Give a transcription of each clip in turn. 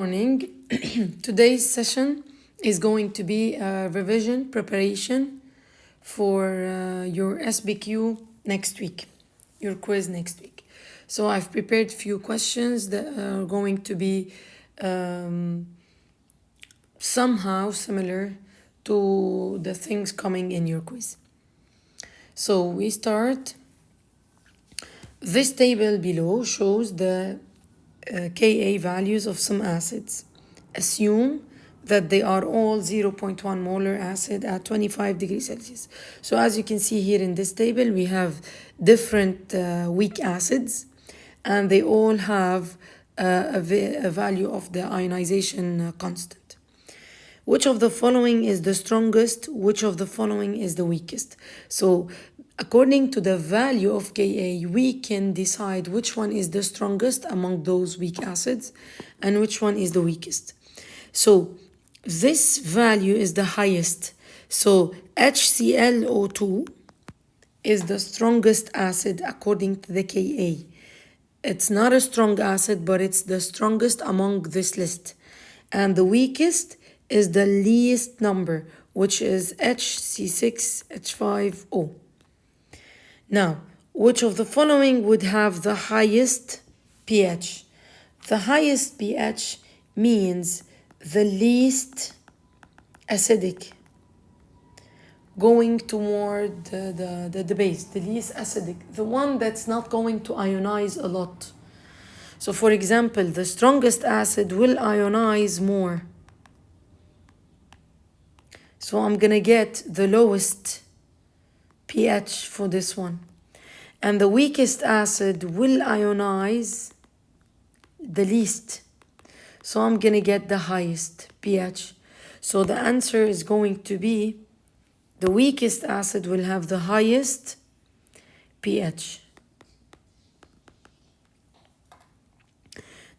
Morning. Today's session is going to be a revision preparation for your SBQ next week, your quiz next week. So I've prepared few questions that are going to be somehow similar to the things coming in your quiz. So we start. This table below shows the Ka values of some acids. Assume that they are all 0.1 molar acid at 25 degrees Celsius. So as you can see here in this table, we have different weak acids, and they all have a value of the ionization constant. Which of the following is the strongest? Which of the following is the weakest? So according to the value of Ka, we can decide which one is the strongest among those weak acids and which one is the weakest. So this value is the highest. So HClO2 is the strongest acid according to the Ka. It's not a strong acid, but it's the strongest among this list. And the weakest is the least number, which is HC6H5O. Now, which of the following would have the highest pH? The highest pH means the least acidic, going toward the base, the least acidic, the one that's not going to ionize a lot. So for example, the strongest acid will ionize more. So I'm gonna get the lowest pH for this one. And the weakest acid will ionize the least. So I'm gonna get the highest pH. So the answer is going to be the weakest acid will have the highest pH.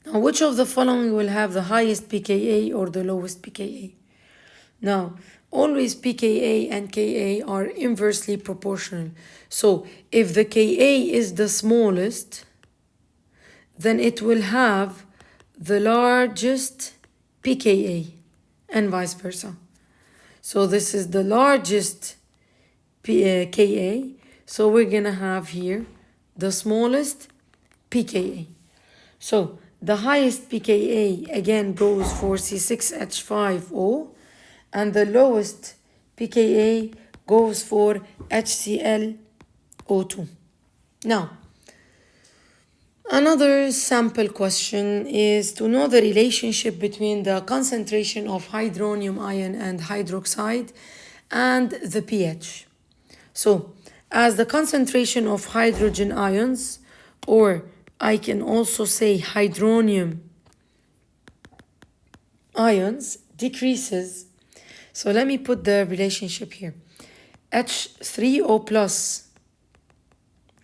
Now, which of the following will have the highest pKa or the lowest pKa? Now, always pKa and Ka are inversely proportional. So if the Ka is the smallest, then it will have the largest pKa and vice versa. So this is the largest Ka, so we're gonna have here the smallest pKa. So the highest pKa again goes for C6H5O, and the lowest pKa goes for HClO2. Now, another sample question is to know the relationship between the concentration of hydronium ion and hydroxide and the pH. So, as the concentration of hydrogen ions, or I can also say hydronium ions, decreases. So let me put the relationship here. H3O plus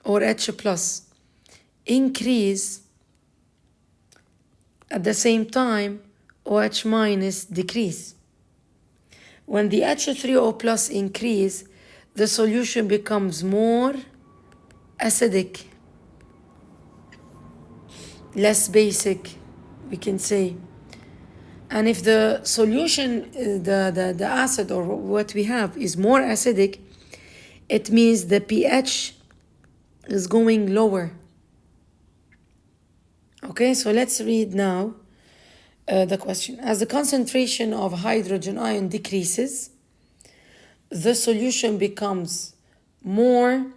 or H plus increase, at the same time OH minus decrease. When the H3O plus increase, the solution becomes more acidic, less basic, we can say. And if the solution, the acid or what we have is more acidic, it means the pH is going lower. Okay, so let's read now the question. As the concentration of hydrogen ion decreases, the solution becomes more,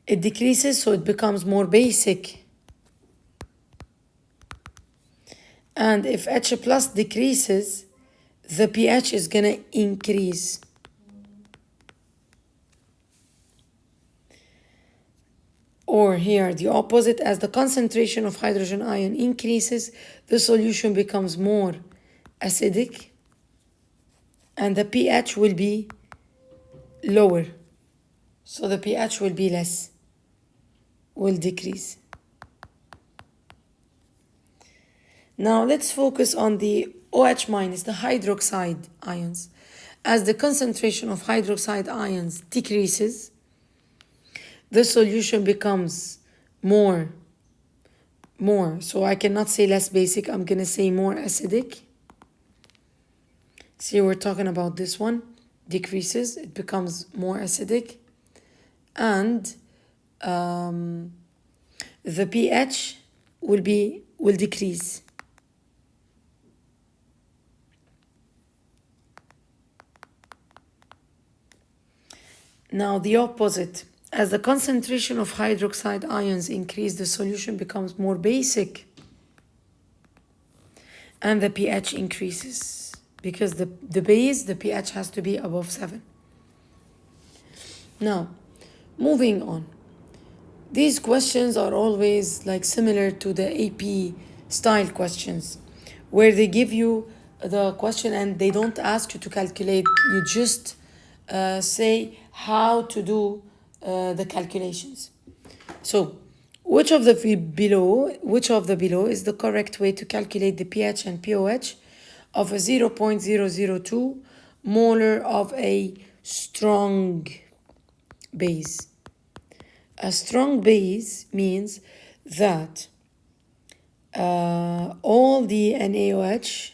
it decreases, so it becomes more basic. And if H plus decreases, the pH is gonna increase. Or here, the opposite, as the concentration of hydrogen ion increases, the solution becomes more acidic and the pH will be lower. So the pH will be less, will decrease. Now let's focus on the OH minus, the hydroxide ions. As the concentration of hydroxide ions decreases, the solution becomes more more. So I cannot say less basic. I'm going to say more acidic. See, we're talking about this one. Decreases. It becomes more acidic. And the pH will decrease. Now the opposite. As the concentration of hydroxide ions increase, the solution becomes more basic and the pH increases, because the base, the pH has to be above 7. Now, moving on. These questions are always like similar to the AP style questions, where they give you the question and they don't ask you to calculate. You just say how to do the calculations. So, which of the below is the correct way to calculate the pH and pOH of a 0.002 molar of a strong base? A strong base means that all the NaOH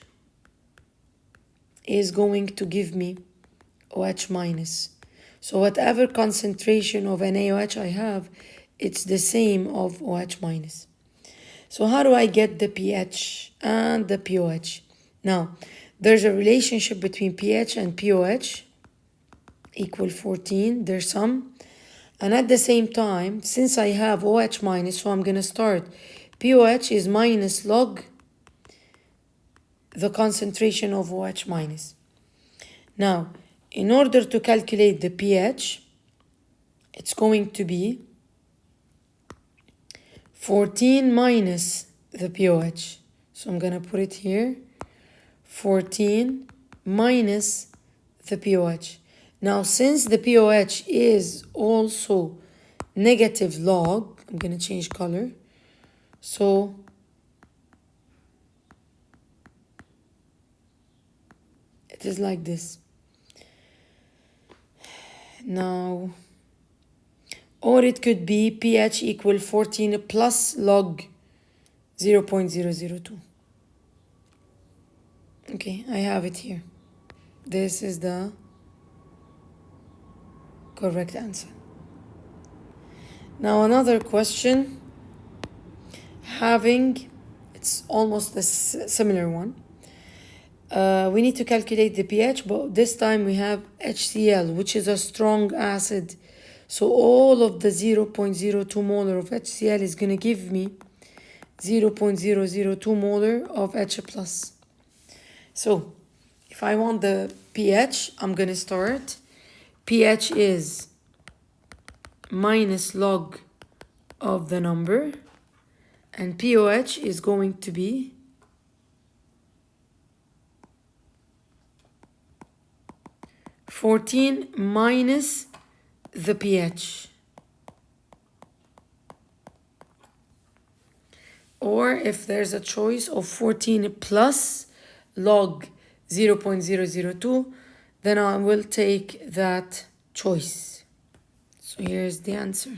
is going to give me OH minus. So whatever concentration of NaOH I have, it's the same of OH minus. So how do I get the pH and the pOH? Now, there's a relationship between pH and pOH equal 14. There's some. And at the same time, since I have OH minus, so I'm going to start. pOH is minus log the concentration of OH minus. Now, in order to calculate the pH, it's going to be 14 minus the pOH. So I'm going to put it here. 14 minus the pOH. Now, since the pOH is also negative log, I'm going to change color. So, it is like this. Now, or it could be pH equal 14 plus log 0.002. Okay, I have it here. This is the correct answer. Now another question, it's almost a similar one. We need to calculate the pH, but this time we have HCl, which is a strong acid. So all of the 0.02 molar of HCl is going to give me 0.002 molar of H+. So if I want the pH, I'm going to start. pH is minus log of the number, and pOH is going to be (14) minus the pH. Or if there's a choice of 14 plus log 0.002, then I will take that choice. So here's the answer.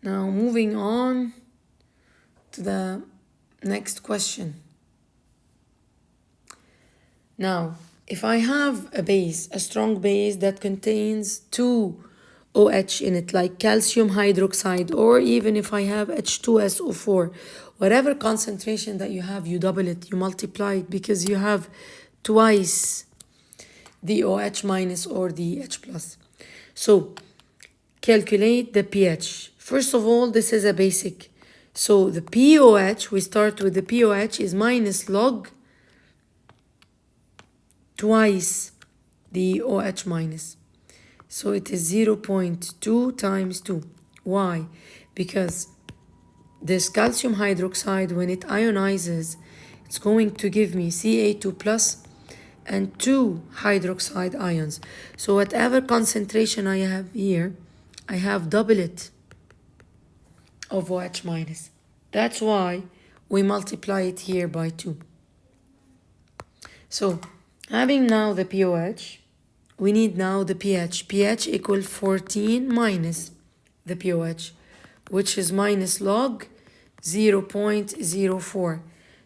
Now moving on to the next question. Now, if I have a base, a strong base that contains 2 OH in it, like calcium hydroxide, or even if I have H2SO4, whatever concentration that you have, you double it, you multiply it, because you have twice the OH minus or the H plus. So, calculate the pH. First of all, this is a basic. So, the pOH, we start with the pOH is minus log twice the OH minus. So it is 0.2 times 2. Why? Because this calcium hydroxide, when it ionizes, it's going to give me Ca2 plus and 2 hydroxide ions. So whatever concentration I have here, I have double it of OH minus. That's why we multiply it here by 2. So having now the pOH, we need now the pH. pH equal 14 minus the pOH, which is minus log 0.04.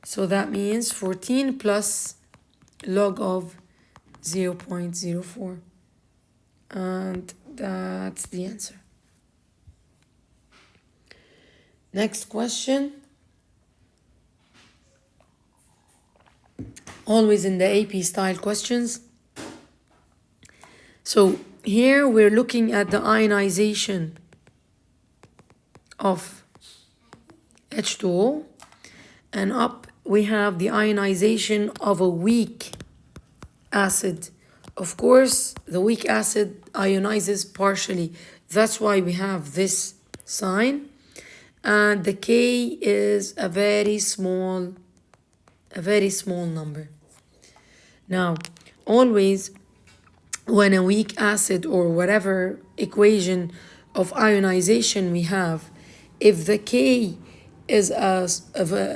So that means 14 plus log of 0.04. And that's the answer. Next question. Always in the AP style questions. So here we're looking at the ionization of H2O, and up we have the ionization of a weak acid. Of course, the weak acid ionizes partially. That's why we have this sign. And the K is a very small number. Now, always when a weak acid or whatever equation of ionization we have, if the K is a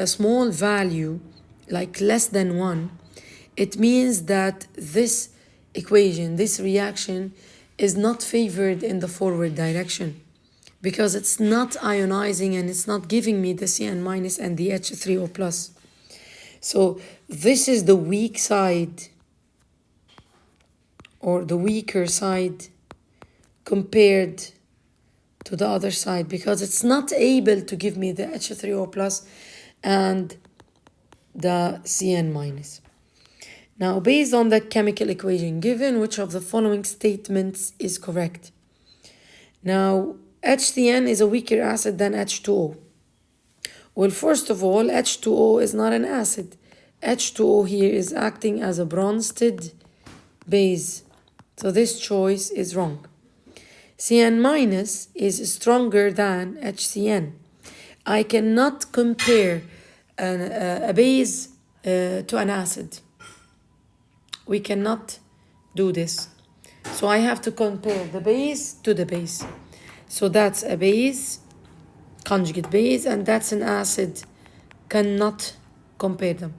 small value, like less than 1, it means that this equation, this reaction, is not favored in the forward direction, because it's not ionizing and it's not giving me the Cn minus and the H3O plus. So this is the weak side, or the weaker side compared to the other side, because it's not able to give me the H3O plus and the Cn minus. Now, based on the chemical equation given, which of the following statements is correct? Now, HCN is a weaker acid than H2O. Well, first of all, H2O is not an acid. H2O here is acting as a Bronsted base. So this choice is wrong. Cn minus is stronger than HCN. I cannot compare a base to an acid. We cannot do this. So I have to compare the base to the base. So that's a base, conjugate base, and that's an acid. Cannot compare them.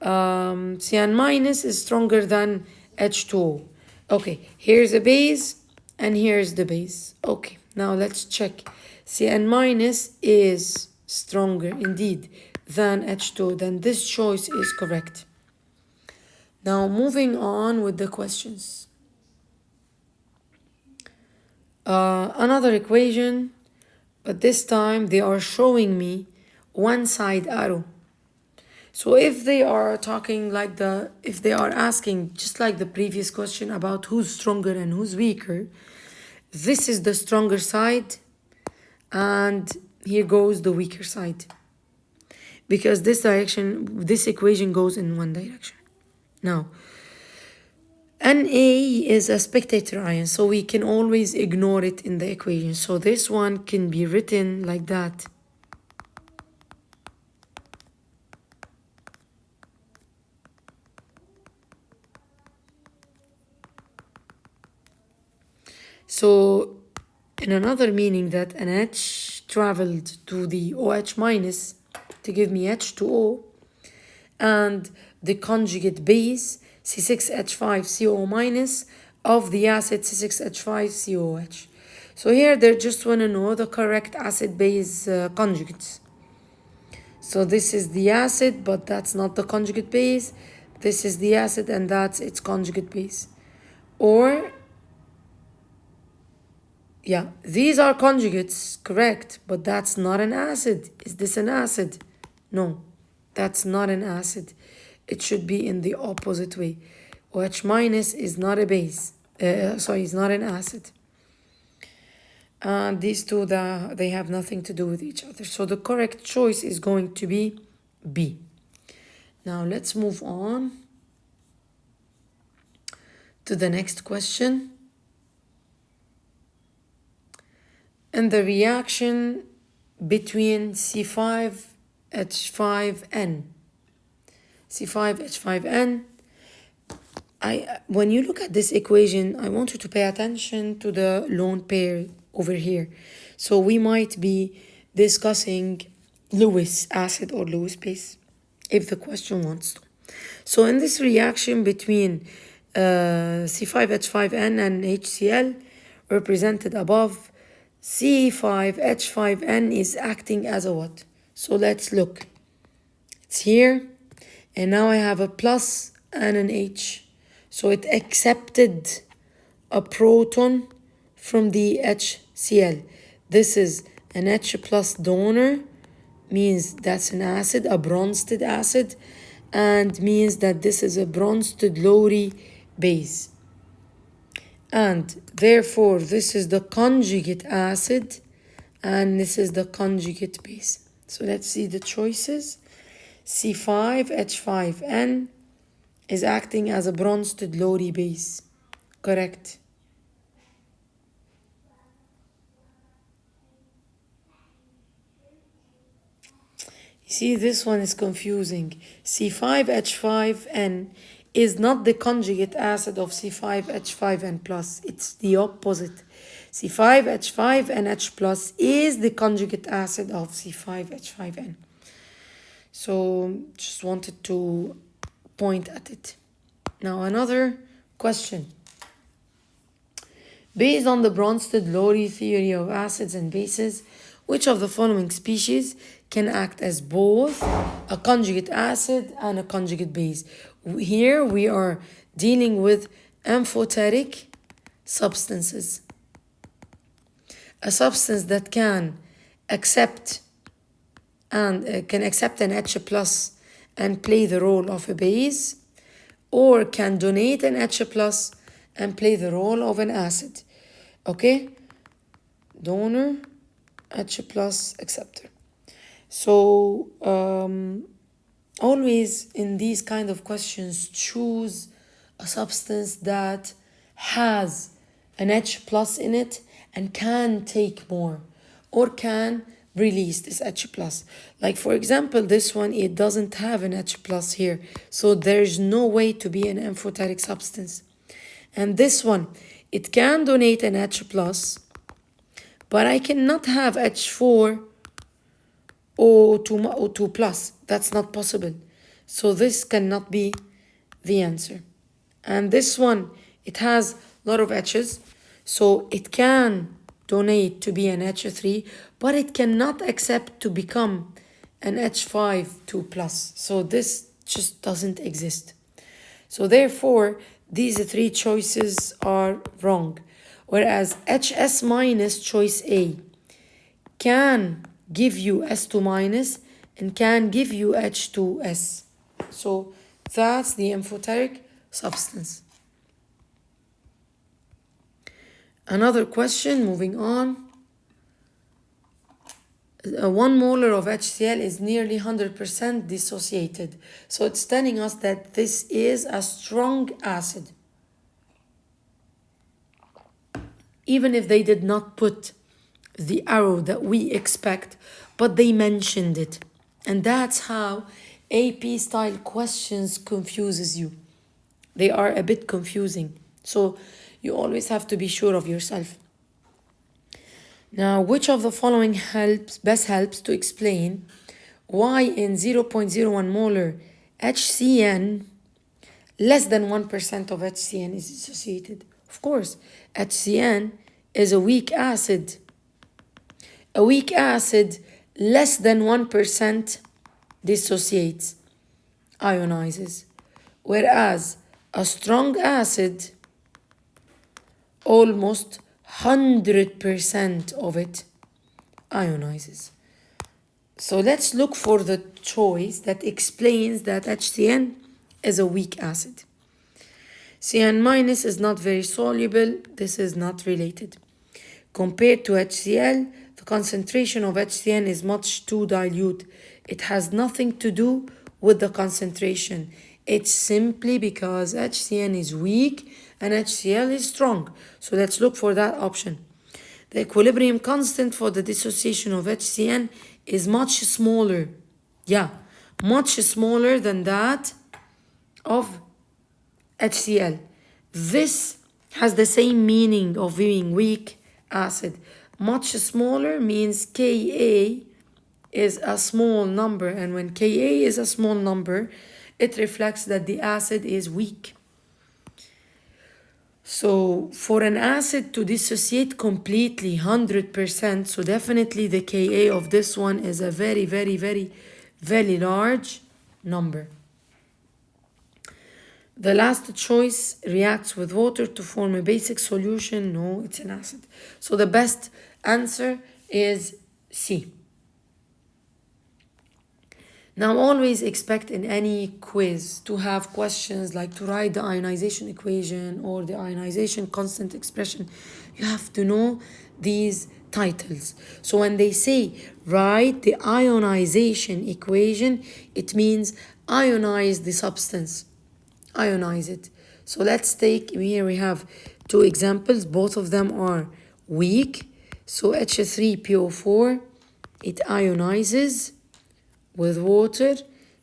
Cn minus is stronger than H2O. Okay, here's a base and here's the base. Okay, now let's check. Cn minus is stronger indeed than H2O. Then this choice is correct. Now moving on with the questions. Another equation, but this time they are showing me one side arrow. So if they are talking like if they are asking just like the previous question about who's stronger and who's weaker, this is the stronger side and here goes the weaker side, because this equation goes in one direction. Now, Na is a spectator ion, so we can always ignore it in the equation. So this one can be written like that. So in another meaning, that an H traveled to the OH minus to give me H2O, and the conjugate base C6H5CO minus of the acid C6H5COH. So here they just want to know the correct acid-base conjugates. So this is the acid, but that's not the conjugate base. This is the acid and that's its conjugate base. Or, yeah, these are conjugates, correct, but that's not an acid. Is this an acid? No, that's not an acid. It should be in the opposite way. OH minus is not a base. It's not an acid. And these two, they have nothing to do with each other. So the correct choice is going to be B. Now let's move on to the next question. And the reaction between C5H5N. C5H5N. When you look at this equation, I want you to pay attention to the lone pair over here. So we might be discussing Lewis acid or Lewis base if the question wants to. So in this reaction between C5H5N and HCl represented above. C5H5N is acting as a what? So let's look. It's here, and now I have a plus and an H. So it accepted a proton from the HCl. This is an H plus donor, means that's an acid, a bronzed acid, and means that this is a bronzed Lowry base. And therefore, this is the conjugate acid, and this is the conjugate base. So let's see the choices. C5H5N is acting as a bronzed Lowry base. Correct. See, this one is confusing. C5H5N is not the conjugate acid of C5H5N plus. It's the opposite. C5H5NH plus is the conjugate acid of C5H5N. So just wanted to point at it. Now another question. Based on the Bronsted-Lowry theory of acids and bases, which of the following species can act as both a conjugate acid and a conjugate base? Here we are dealing with amphoteric substances. A substance that can accept an H plus and play the role of a base, or can donate an H plus and play the role of an acid. Okay? Donor, H plus, acceptor. So always in these kind of questions, choose a substance that has an H plus in it and can take more, or can release this H plus. Like for example, this one, it doesn't have an H plus here, so there's no way to be an amphoteric substance. And this one, it can donate an H plus, but I cannot have H4 O2 plus. That's not possible. So this cannot be the answer. And this one, it has a lot of H's, so it can donate to be an H3, but it cannot accept to become an H5 2 plus. So this just doesn't exist. So therefore, these three choices are wrong. Whereas HS minus, choice A, can give you S2 minus and can give you H2S. So that's the amphoteric substance. Another question, moving on. 1 molar of HCl is nearly 100% dissociated. So it's telling us that this is a strong acid. Even if they did not put the arrow that we expect, but they mentioned it. And that's how AP style questions confuses you. They are a bit confusing. So you always have to be sure of yourself. Now, which of the following best helps to explain why in 0.01 molar HCN, less than 1% of HCN is dissociated? Of course, HCN is a weak acid. A weak acid, less than 1% dissociates, ionizes. Whereas a strong acid, almost 100% of it ionizes. So let's look for the choice that explains that HCN is a weak acid. CN minus is not very soluble. This is not related. Compared to HCl, the concentration of HCN is much too dilute. It has nothing to do with the concentration. It's simply because HCN is weak and HCl is strong. So let's look for that option. The equilibrium constant for the dissociation of HCN is much smaller. Yeah, much smaller than that of HCl. This has the same meaning of being weak acid. Much smaller means Ka is a small number, and when Ka is a small number, it reflects that the acid is weak. So for an acid to dissociate completely 100%, so definitely the Ka of this one is a very, very, very, very large number. The last choice reacts with water to form a basic solution. No, it's an acid. So the best answer is C. Now always expect in any quiz to have questions like to write the ionization equation or the ionization constant expression. You have to know these titles. So when they say write the ionization equation, it means ionize the substance. Ionize it. So let's take, here we have two examples. Both of them are weak. So H3PO4, it ionizes with water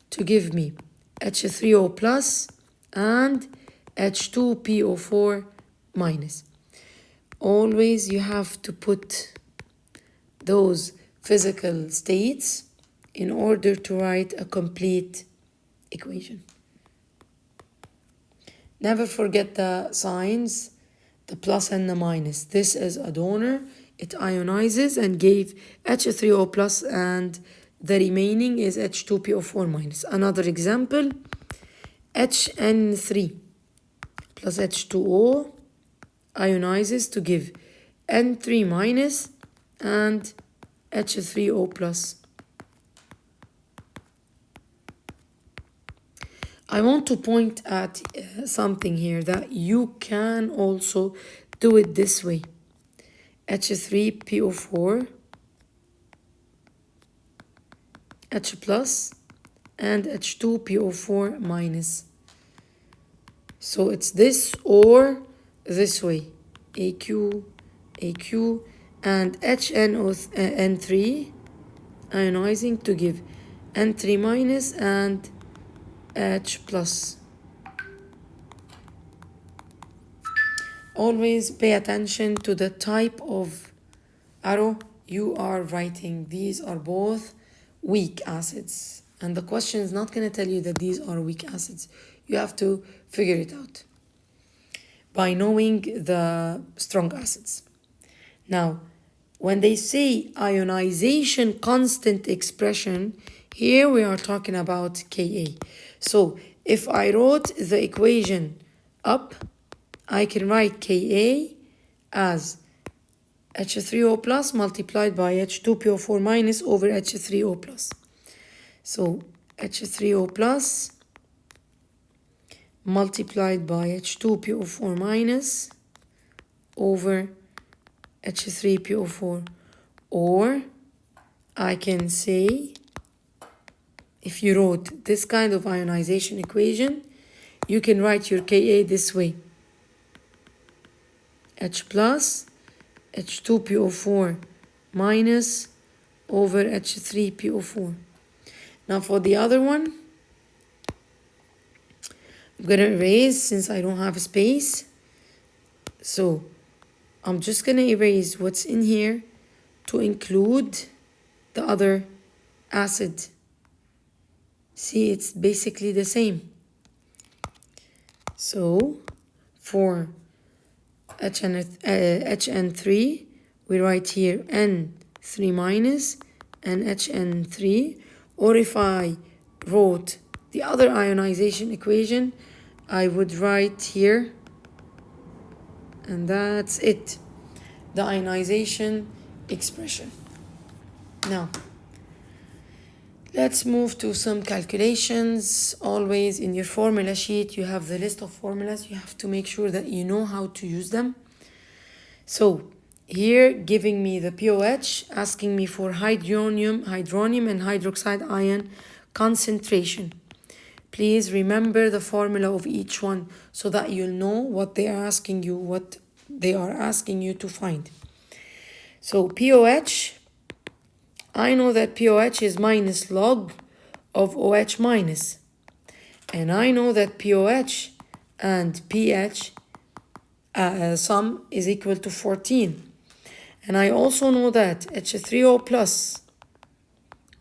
to give me H3O plus and H2PO4 minus. Always you have to put those physical states in order to write a complete equation. Never forget the signs, the plus and the minus. This is a donor. It ionizes and gave H3O plus and the remaining is H2PO4 minus. Another example, HN3 plus H2O ionizes to give N3 minus and H3O plus. I want to point at something here that you can also do it this way. H3PO4, H plus, and H2PO4 minus. So it's this or this way. AQ, AQ, and HNO3 ionizing to give N3 minus and H plus. Always pay attention to the type of arrow you are writing. These are both weak acids. And the question is not going to tell you that these are weak acids. You have to figure it out by knowing the strong acids. Now, when they say ionization constant expression, here we are talking about Ka. So if I wrote the equation up, I can write Ka as H3O plus multiplied by H2PO4 minus over H3O plus. So H3O plus multiplied by H2PO4 minus over H3PO4. Or I can say, if you wrote this kind of ionization equation, you can write your Ka this way. H plus H2PO4 minus over H3PO4. Now for the other one, I'm going to erase since I don't have space. So I'm just going to erase what's in here to include the other acid. See, it's basically the same. So for HN3, we write here N3 minus and HN3. Or if I wrote the other ionization equation, I would write here, and that's it, the ionization expression. Now, let's move to some calculations. Always in your formula sheet, you have the list of formulas. You have to make sure that you know how to use them. So here, giving me the pOH, asking me for hydronium and hydroxide ion concentration. Please remember the formula of each one so that you'll know what they are asking you, to find. So pOH, I know that pOH is minus log of OH minus. And I know that pOH and pH sum is equal to 14. And I also know that H3O plus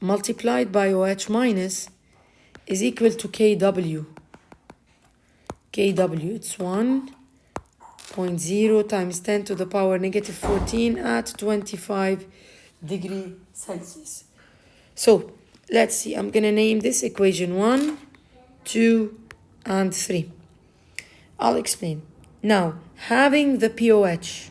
multiplied by OH minus is equal to KW. KW, it's 1 0.0 times 10 to the power negative 14 at 25 degree Celsius. So let's see, I'm gonna name this equation 1, 2, and 3. I'll explain. Now, having the pOH,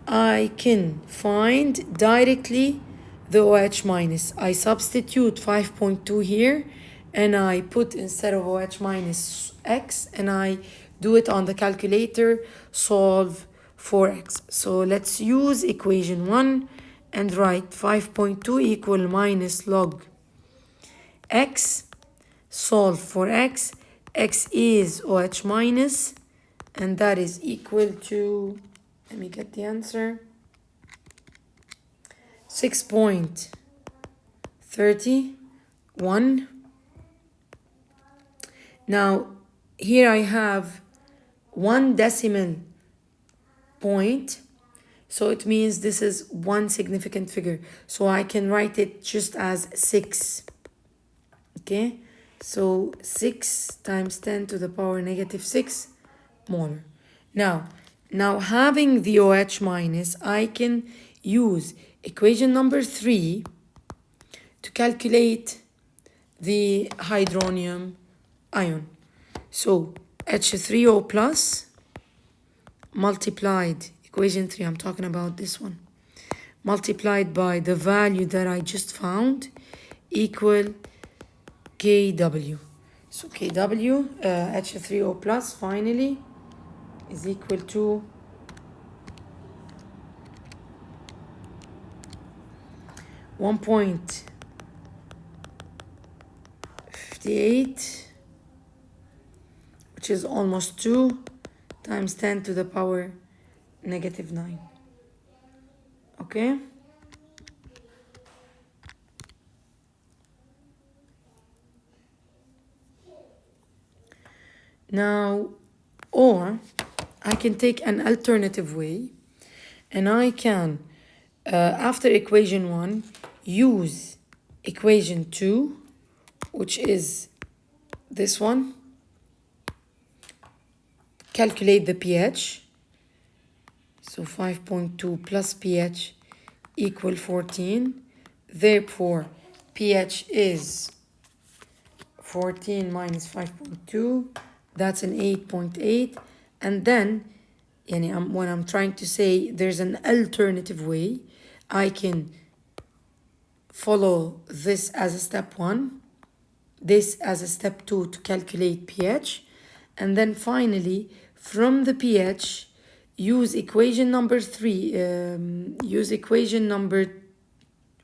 I can find directly the OH minus. I substitute 5.2 here and I put instead of OH minus X and I do it on the calculator, solve for X. So let's use equation 1 and write 5.2 equal minus log X, solve for X. X is OH minus and that is equal to, let me get the answer, 6.31. Now, here I have 1 decimal point, so it means this is one significant figure. So I can write it just as 6. Okay, so 6 times 10 to the power negative 6 molar. Now having the OH minus, I can use equation number 3 to calculate the hydronium ion. So H3O plus multiplied, equation 3, I'm talking about this one, multiplied by the value that I just found equal KW. So KW, H3O plus finally is equal to 1.58, which is almost 2 times 10 to the power negative 9. Okay? Now, or I can take an alternative way and I can, after equation 1, use equation 2, which is this one, calculate the pH. So 5.2 plus pH equal 14. Therefore, pH is 14 minus 5.2. That's an 8.8. And then, when I'm trying to say there's an alternative way, I can follow this as a step 1, this as a step 2 to calculate pH. And then finally, from the pH, use equation number 3, use equation number,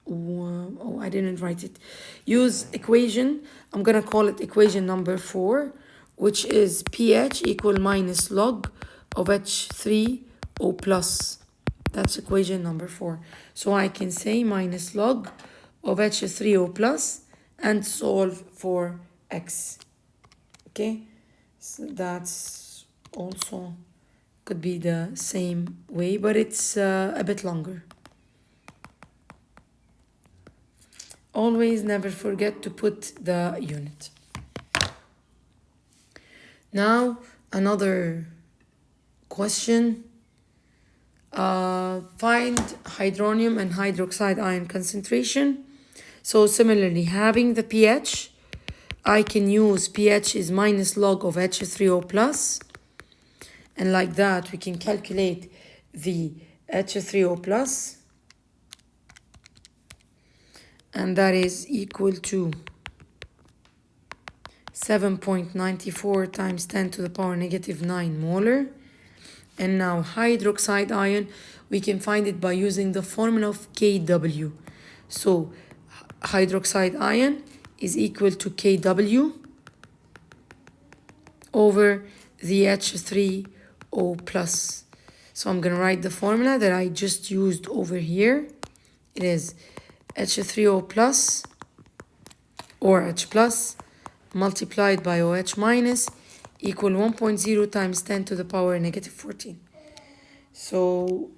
oh, I didn't write it. Use equation, I'm gonna call it equation number 4, which is pH equal minus log of H3O plus. That's equation number 4. So I can say minus log of H3O plus and solve for X. Okay, so that's also could be the same way, but it's a bit longer. Always never forget to put the unit. Now another question. Find hydronium and hydroxide ion concentration. So similarly, having the pH, I can use pH is minus log of H3O plus. And like that, we can calculate the H3O plus. And that is equal to 7.94 times 10 to the power negative 9 molar. And now hydroxide ion, we can find it by using the formula of KW. So hydroxide ion is equal to KW over the H3O plus. So I'm going to write the formula that I just used over here. It is H3O plus or H plus multiplied by OH minus equal 1.0 times 10 to the power negative 14. So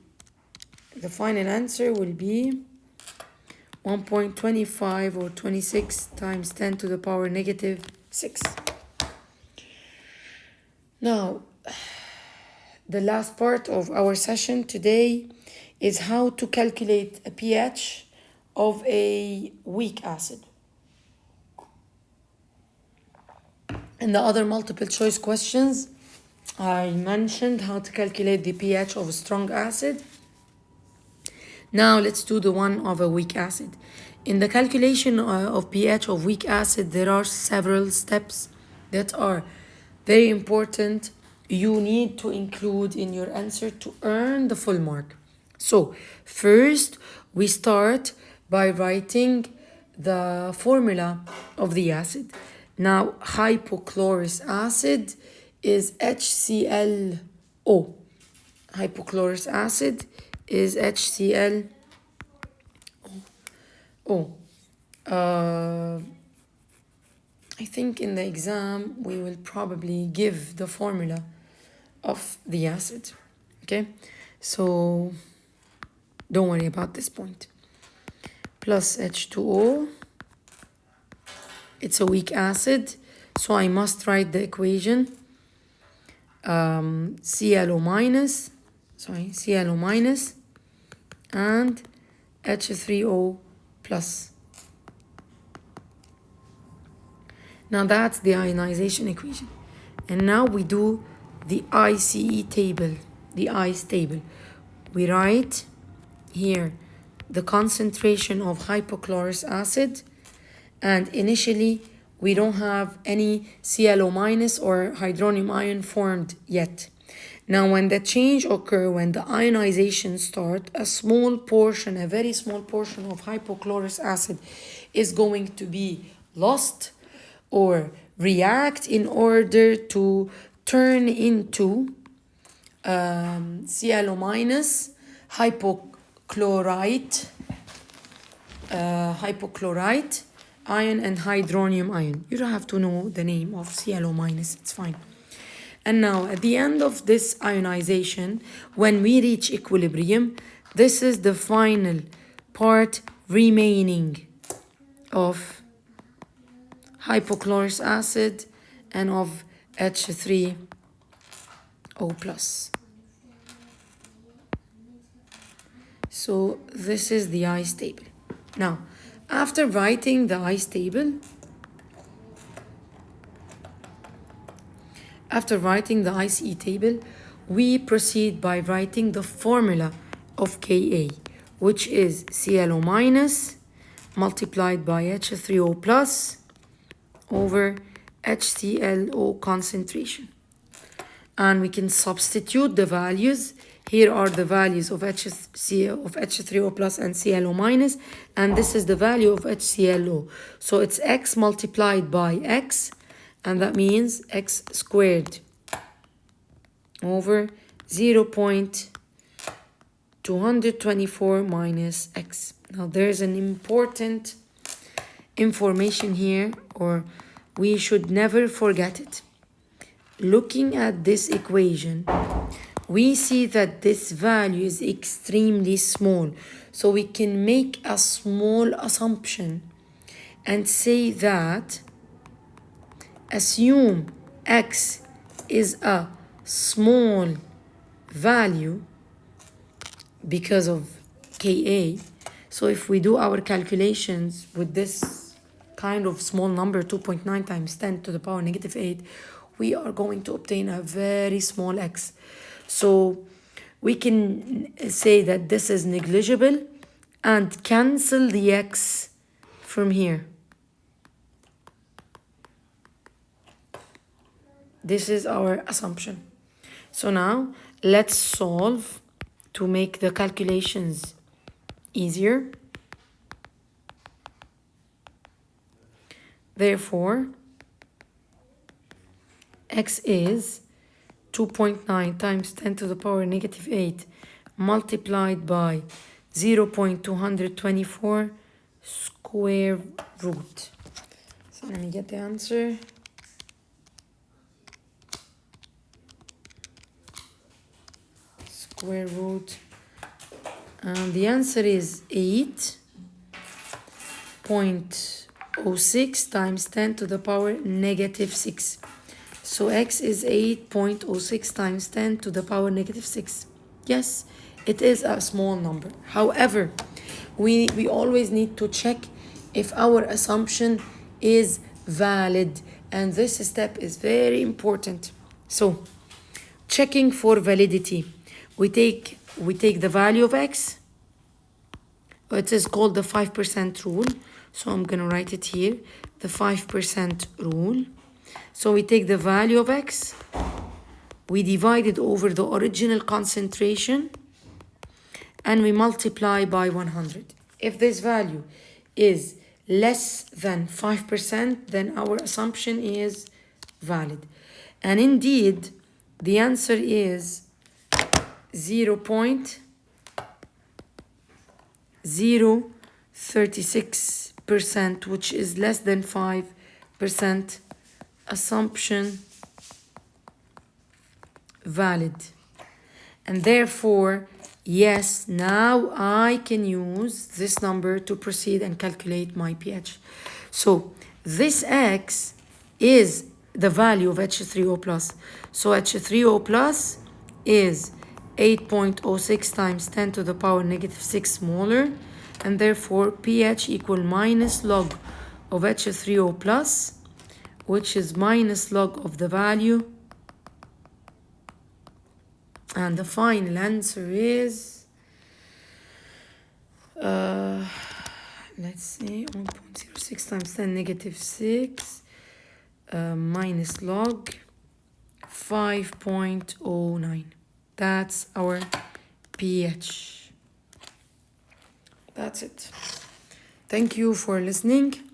the final answer will be 1.25 or 26 times 10 to the power negative 6. Now, the last part of our session today is how to calculate a pH of a weak acid. In the other multiple choice questions, I mentioned how to calculate the pH of a strong acid. Now let's do the one of a weak acid. In the calculation of pH of weak acid, there are several steps that are very important. You need to include in your answer to earn the full mark. So first, we start by writing the formula of the acid. Now, hypochlorous acid is HClO. Hypochlorous acid is HClO. I think in the exam we will probably give the formula of the acid. Okay, so don't worry about this point. Plus H2O. It's a weak acid, so I must write the equation ClO minus and H3O plus. Now that's the ionization equation. And now we do the ICE table, the ICE table. We write here the concentration of hypochlorous acid, and initially we don't have any ClO minus or hydronium ion formed yet. Now when the change occurs, when the ionization starts, a small portion, a very small portion of hypochlorous acid is going to be lost or react in order to turn into ClO minus hypochlorite ion and hydronium ion. You don't have to know the name of ClO minus, it's fine. And now at the end of this ionization, when we reach equilibrium, this is the final part remaining of hypochlorous acid and of H3O plus. So this is the ICE table. Now, after writing the ICE table, we proceed by writing the formula of Ka, which is ClO minus multiplied by H3O plus over HClO concentration. And we can substitute the values. Here are the values of H3O plus and ClO minus, and this is the value of HClO. So it's X multiplied by X, and that means X squared over 0.224 minus X. Now there's an important information here, or we should never forget it. Looking at this equation, we see that this value is extremely small. So we can make a small assumption and say that assume X is a small value because of Ka. So if we do our calculations with this kind of small number, 2.9 times 10 to the power negative 8, we are going to obtain a very small X. So we can say that this is negligible and cancel the X from here. This is our assumption. So now let's solve to make the calculations easier. Therefore, X is 2.9 times 10 to the power negative 8 multiplied by 0.224 square root. So let me get the answer. Square root. And the answer is 8.06 times 10 to the power negative 6. So x is 8.06 times 10 to the power negative 6. Yes, it is a small number. However, we always need to check if our assumption is valid, and this step is very important. So, checking for validity, we take the value of x. It is called the 5% rule. So I'm gonna write it here, the 5% rule. So we take the value of x, we divide it over the original concentration, and we multiply by 100. If this value is less than 5%, then our assumption is valid. And indeed, the answer is 0.036%, which is less than 5%. Assumption valid. And therefore, yes, now I can use this number to proceed and calculate my pH. So this x is the value of H3O plus. So H3O plus is 8.06 times 10 to the power negative 6 molar, and therefore pH equal minus log of H3O plus, which is minus log of the value, and the final answer is let's see, 1.06 times 10 negative 6 minus log 5.09. That's our pH. That's it. Thank you for listening.